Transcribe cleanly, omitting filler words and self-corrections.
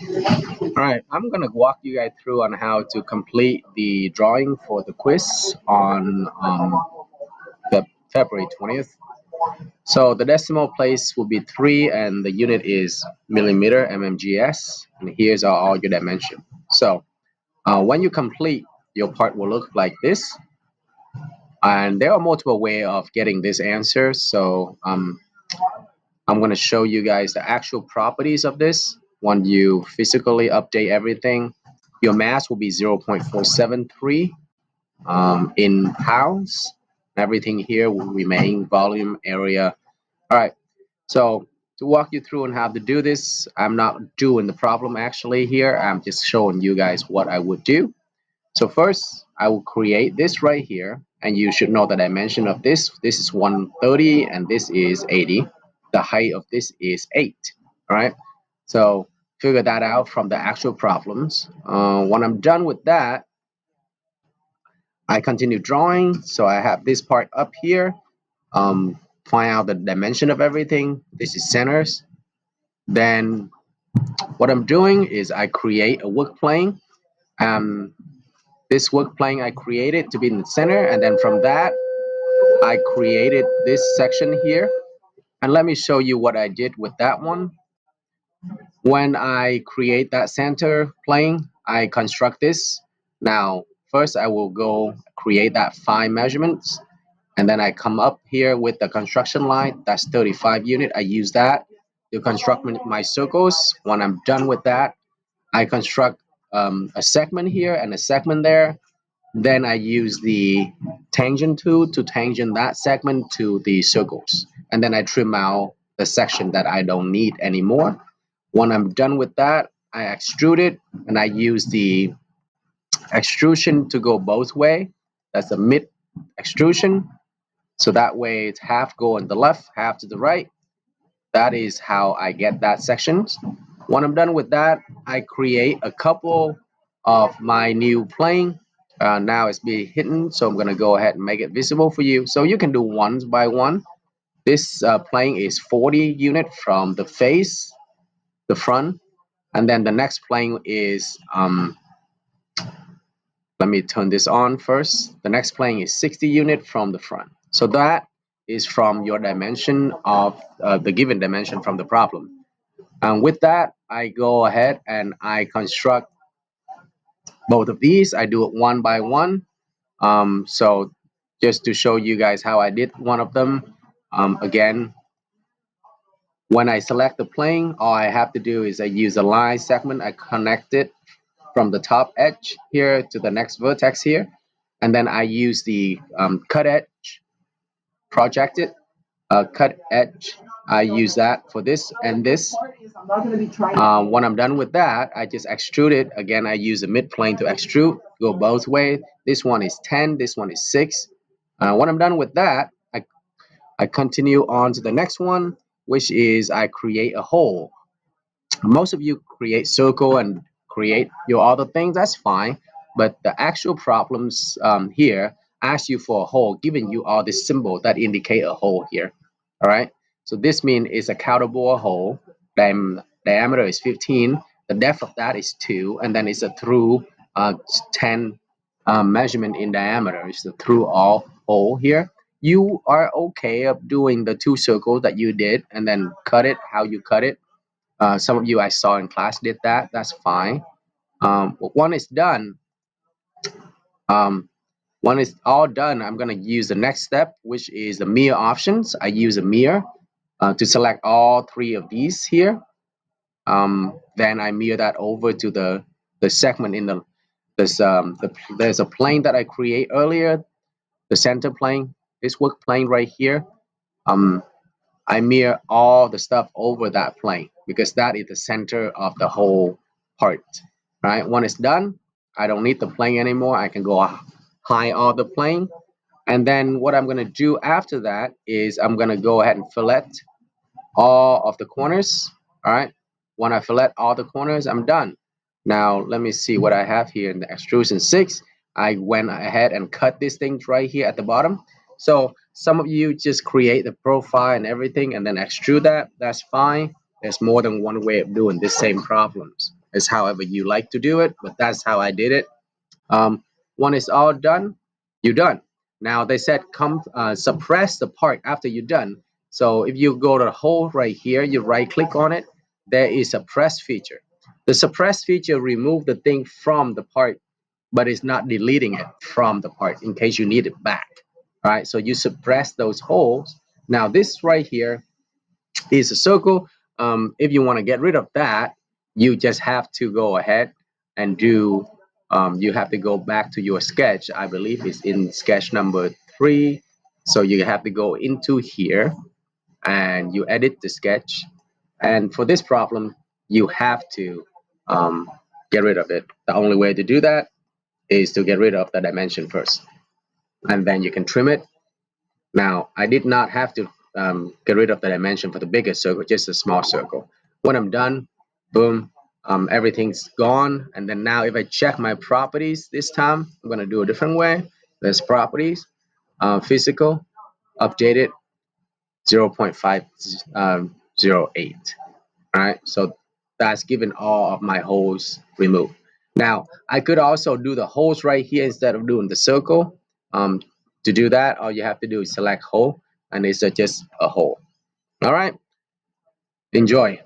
Alright, I'm gonna walk you guys through on how to complete the drawing for the quiz on February 20th. So the decimal place will be 3 and the unit is millimeter mmgs, and here's all your dimension. So when you complete, your part will look like this, and there are multiple ways of getting this answer. So I'm going to show you guys the actual properties of this. When you physically update everything, your mass will be 0.473 in pounds. Everything here will remain volume, area. All right, so to walk you through on how to do this, I'm not doing the problem actually here. I'm just showing you guys what I would do. So first, I will create this right here, and you should know the dimension of this. This is 130, and this is 80. The height of this is 8. All right. So figure that out from the actual problems. When I'm done with that, I continue drawing. So I have this part up here. Find out the dimension of everything. This is centers. Then what I'm doing is I create a work plane. Um, this work plane I created to be in the center, and then from that I created this section here. And let me show you what I did with that one. When I create that center plane, I construct this. Now first I will go create that 5 measurements, and then I come up here with the construction line. That's 35 unit. I use that to construct my circles. When I'm done with that, I construct a segment here and a segment there. Then I use the tangent tool to tangent that segment to the circles. And then I trim out the section that I don't need anymore. When I'm done with that, I extrude it, and I use the extrusion to go both way. That's the mid extrusion. So that way it's half go on the left, half to the right. That is how I get that sections. When I'm done with that, I create a couple of my new plane. Now it's being hidden, so I'm gonna go ahead and make it visible for you. So you can do one by one. This plane is 40 unit from the face, the front, and then the next plane is let me turn this on first. The next plane is 60 unit from the front. So that is from your dimension of the given dimension from the problem. And with that, I go ahead and I construct both of these. I do it one by one. So just to show you guys how I did one of them. Again, when I select the plane, all I have to do is I use a line segment. I connect it from the top edge here to the next vertex here. And then I use the cut edge, project it, cut edge. I use that for this and this. When I'm done with that, I just extrude it. Again, I use a mid plane to extrude, go both ways. This one is 10, this one is 6. When I'm done with that, I continue on to the next one, which is I create a hole. Most of you create circle and create your other things, that's fine. But the actual problems here ask you for a hole, giving you all this symbol that indicate a hole here. All right. So this means it's a countable hole. Diameter is 15. The depth of that is 2, and then it's a through 10 measurement in diameter. It's the through all hole here. You are okay of doing the 2 circles that you did, and then cut it how you cut it. Some of you I saw in class did that. That's fine. One is done. Um, when it's all done, I'm going to use the next step, which is the mirror options. I use a mirror to select all 3 of these here. Then I mirror that over to the segment in there's a plane that I create earlier, the center plane, this work plane right here. I mirror all the stuff over that plane because that is the center of the whole part. Right? When it's done, I don't need the plane anymore. I can go high on the plane. And then what I'm going to do after that is I'm going to go ahead and fillet all of the corners. All right. When I fillet all the corners, I'm done. Now, let me see what I have here in the extrusion 6. I went ahead and cut these things right here at the bottom. So some of you just create the profile and everything and then extrude that. That's fine. There's more than one way of doing the same problems. It's however you like to do it, but that's how I did it. When it's all done, you're done. Now they said come suppress the part after you're done. So if you go to the hole right here, you right click on it, there is a suppress feature. The suppress feature remove the thing from the part, but it's not deleting it from the part in case you need it back. All right, so you suppress those holes. Now this right here is a circle. If you want to get rid of that, you just have to go ahead and do, you have to go back to your sketch. I believe it's in sketch number 3. So you have to go into here and you edit the sketch. And for this problem, you have to get rid of it. The only way to do that is to get rid of the dimension first. And then you can trim it. Now, I did not have to get rid of the dimension for the bigger circle, just a small circle. When I'm done, boom, everything's gone. And then now if I check my properties this time, I'm going to do a different way. There's properties, physical, updated 0.508. All right, so that's given all of my holes removed. Now, I could also do the holes right here instead of doing the circle. To do that, all you have to do is select hole, and it's just a hole. All right, enjoy.